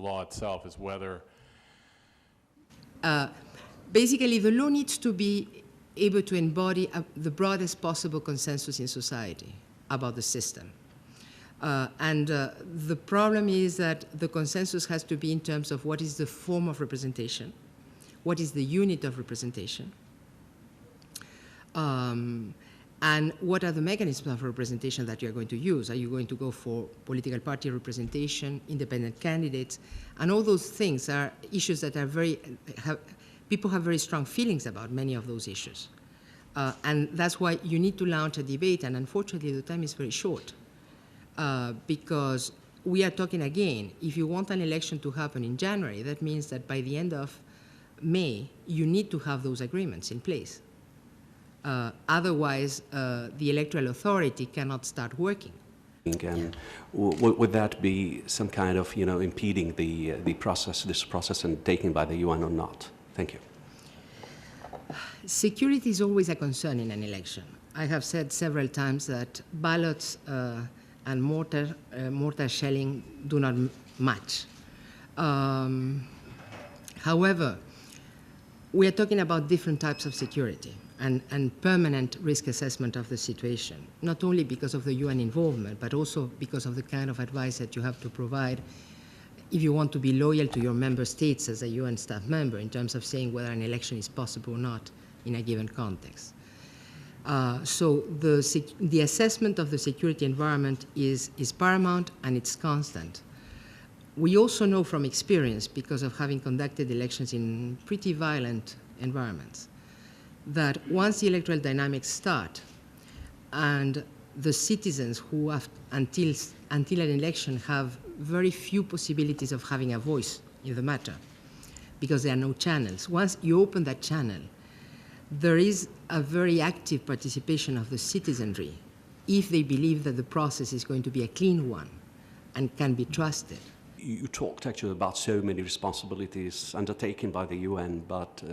law itself is whether... Basically, the law needs to be able to embody the broadest possible consensus in society about the system. The problem is that the consensus has to be in terms of what is the form of representation, what is the unit of representation, and what are the mechanisms of representation that you are going to use. Are you going to go for political party representation, independent candidates? And all those things are issues that are people have very strong feelings about many of those issues. And that's why you need to launch a debate, and unfortunately the time is very short. Because we are talking again, if you want an election to happen in January, that means that by the end of May, you need to have those agreements in place. Otherwise, the electoral authority cannot start working. And would that be some kind of, impeding this process and taken by the UN or not? Thank you. Security is always a concern in an election. I have said several times that ballots and mortar shelling do not match. However, we are talking about different types of security and permanent risk assessment of the situation, not only because of the UN involvement, but also because of the kind of advice that you have to provide if you want to be loyal to your member states as a UN staff member in terms of saying whether an election is possible or not in a given context. So the assessment of the security environment is paramount, and it's constant. We also know from experience, because of having conducted elections in pretty violent environments, that once the electoral dynamics start and the citizens who have, until an election, have very few possibilities of having a voice in the matter, because there are no channels. Once you open that channel, there is a very active participation of the citizenry if they believe that the process is going to be a clean one and can be trusted. You talked actually about so many responsibilities undertaken by the UN, but